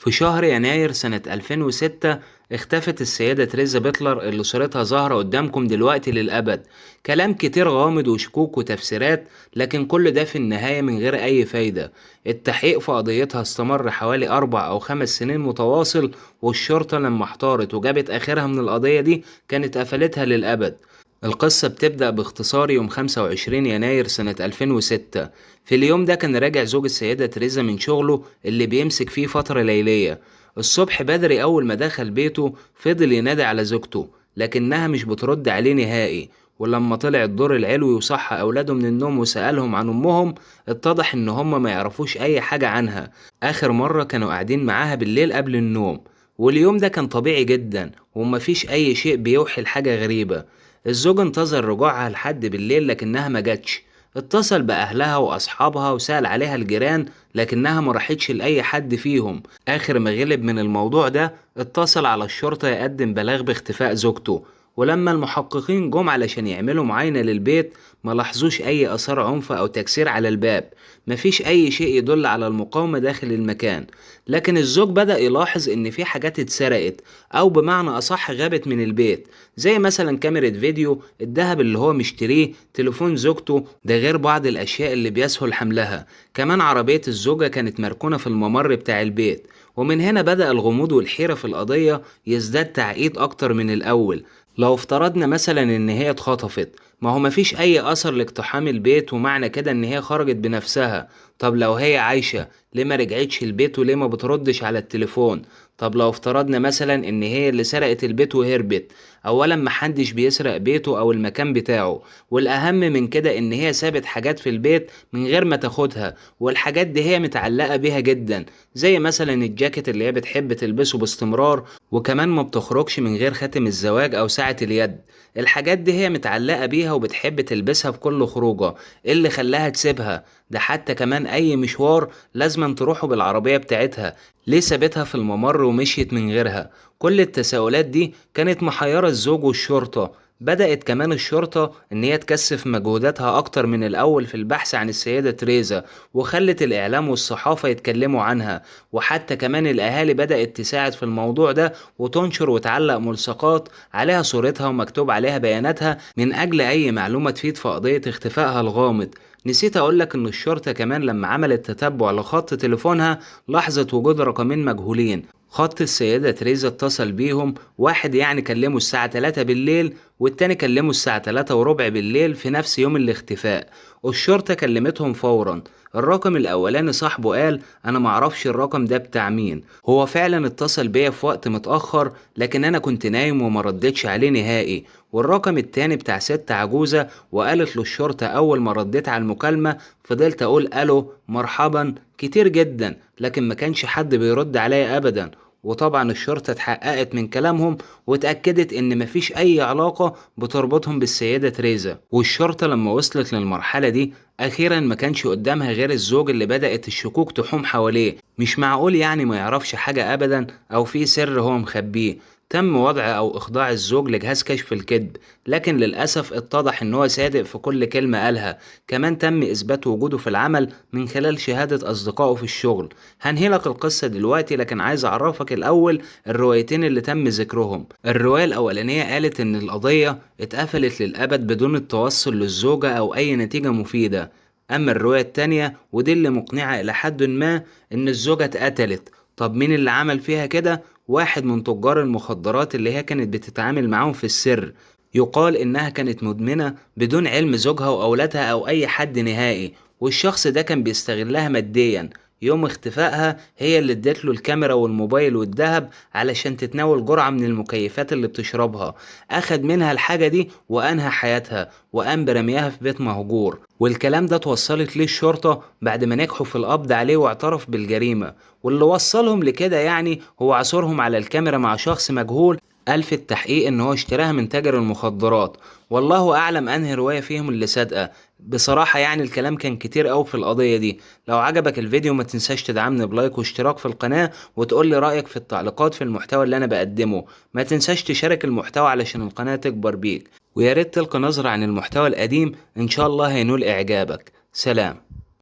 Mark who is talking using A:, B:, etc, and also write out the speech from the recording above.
A: في شهر يناير سنة 2006 اختفت السيدة تريزا بيتلر اللي صورتها ظاهرة قدامكم دلوقتي للأبد. كلام كتير غامض وشكوك وتفسيرات، لكن كل ده في النهاية من غير أي فايدة. التحقيق في قضيتها استمر حوالي 4 أو 5 سنين متواصل، والشرطة لما احتارت وجابت آخرها من القضية دي كانت قفلتها للأبد. القصة بتبدأ باختصار يوم 25 يناير سنة 2006. في اليوم ده كان راجع زوج السيدة تريزا من شغله اللي بيمسك فيه فترة ليلية. الصبح بدري أول ما دخل بيته فضل ينادي على زوجته، لكنها مش بترد عليه نهائي. ولما طلع الدور العلوي وصح أولاده من النوم وسألهم عن أمهم، اتضح إن هم ما يعرفوش أي حاجة عنها. آخر مرة كانوا قاعدين معاها بالليل قبل النوم، واليوم ده كان طبيعي جدا ومفيش أي شيء بيوحي لحاجة غريبة. الزوج انتظر رجوعها لحد بالليل لكنها ما جاتش. اتصل بأهلها وأصحابها وسأل عليها الجيران، لكنها ما راحتش لأي حد فيهم. آخر ما غلب من الموضوع ده اتصل على الشرطة يقدم بلاغ باختفاء زوجته. ولما المحققين جم علشان يعملوا معاينة للبيت ما لاحظوش أي آثار عنف أو تكسير على الباب. مفيش أي شيء يدل على المقاومة داخل المكان. لكن الزوج بدأ يلاحظ إن في حاجات اتسرقت، أو بمعنى أصح غابت من البيت، زي مثلا كاميرا فيديو، الذهب اللي هو مشتريه، تليفون زوجته، ده غير بعض الأشياء اللي بيسهل حملها. كمان عربية الزوجة كانت مركونة في الممر بتاع البيت. ومن هنا بدأ الغموض والحيرة في القضية يزداد تعقيد أكتر من الأول. لو افترضنا مثلا إن هي اتخطفت، ما هو مفيش أي أثر لاقتحام البيت ومعنى كده إن هي خرجت بنفسها. طب لو هي عايشة، ليه ما رجعتش البيت وليه ما بتردش على التليفون؟ طب لو افترضنا مثلا إن هي اللي سرقت البيت وهربت، أولا محدش بيسرق بيته أو المكان بتاعه، والأهم من كده إن هي سابت حاجات في البيت من غير ما تاخدها، والحاجات دي هي متعلقة بيها جدا، زي مثلا الجاكيت اللي هي بتحب تلبسه باستمرار، وكمان ما بتخرجش من غير خاتم الزواج أو ساعة اليد. الحاجات دي هي متعلقة بيها وبتحب تلبسها في كل خروجة. إيه اللي خلاها تسيبها؟ ده حتى كمان أي مشوار لازم تروحوا بالعربية بتاعتها، ليه سابتها في الممر ومشيت من غيرها؟ كل التساؤلات دي كانت محيرة الزوج والشرطة. بدأت كمان الشرطة إن هي تكثف مجهوداتها أكتر من الأول في البحث عن السيدة تريزا، وخلت الإعلام والصحافة يتكلموا عنها. وحتى كمان الأهالي بدأت تساعد في الموضوع ده وتنشر وتعلق ملصقات عليها صورتها ومكتوب عليها بياناتها من أجل أي معلومة تفيد في قضية اختفائها الغامض. نسيت أقولك إن الشرطة كمان لما عملت تتبع لخط تليفونها لاحظت وجود رقمين مجهولين. خط السيدة تريزا اتصل بيهم واحد يعني كلمه الساعة 3 بالليل، والتاني كلمه الساعة 3 وربع بالليل في نفس يوم الاختفاء. والشرطة كلمتهم فورا. الرقم الأولاني صاحبه قال أنا معرفش الرقم ده بتاع مين. هو فعلا اتصل بيا في وقت متأخر، لكن أنا كنت نايم وما ردتش عليه نهائي. والرقم التاني بتاع ست عجوزة، وقالت للشرطة أول ما رديت على المكالمة فضلت أقول ألو مرحبا كتير جدا، لكن ما كانش حد بيرد عليا أبدا. وطبعا الشرطة اتحققت من كلامهم واتأكدت ان مفيش اي علاقة بتربطهم بالسيدة تريزا. والشرطة لما وصلت للمرحلة دي اخيرا ما كانش قدامها غير الزوج اللي بدأت الشكوك تحوم حواليه. مش معقول يعني ما يعرفش حاجة ابدا او في سر هو مخبيه. تم وضع او اخضاع الزوج لجهاز كشف الكذب، لكن للأسف اتضح ان هو صادق في كل كلمة قالها. كمان تم اثبات وجوده في العمل من خلال شهادة اصدقائه في الشغل. هنهيلك القصة دلوقتي، لكن عايز اعرفك الاول الروايتين اللي تم ذكرهم. الرواية الاولانية قالت ان القضية اتقفلت للابد بدون التوصل للزوجة او اي نتيجة مفيدة. اما الرواية التانية ودي اللي مقنعة الى حد ما، ان الزوجة اتقتلت. طب مين اللي عمل فيها كده؟ واحد من تجار المخدرات اللي هي كانت بتتعامل معاهم في السر. يقال انها كانت مدمنة بدون علم زوجها واولادها او اي حد نهائي، والشخص ده كان بيستغلها ماديا. يوم اختفائها هي اللي ادت له الكاميرا والموبايل والذهب علشان تتناول جرعة من المكيفات اللي بتشربها. اخد منها الحاجة دي وانهى حياتها، وقام برميها في بيت مهجور. والكلام ده توصلت ليه الشرطة بعد ما نجحوا في القبض عليه واعترف بالجريمة. واللي وصلهم لكده يعني هو عثورهم على الكاميرا مع شخص مجهول قال في التحقيق ان هو اشتراها من تاجر المخدرات. والله اعلم انهي رواية فيهم اللي صادقة. بصراحة يعني الكلام كان كتير قوي في القضية دي. لو عجبك الفيديو ما تنساش تدعمني بلايك واشتراك في القناة، وتقول لي رأيك في التعليقات في المحتوى اللي انا بقدمه. ما تنساش تشارك المحتوى علشان القناة تكبر بيك، وياريت تلقى نظرة عن المحتوى القديم ان شاء الله هينول اعجابك. سلام.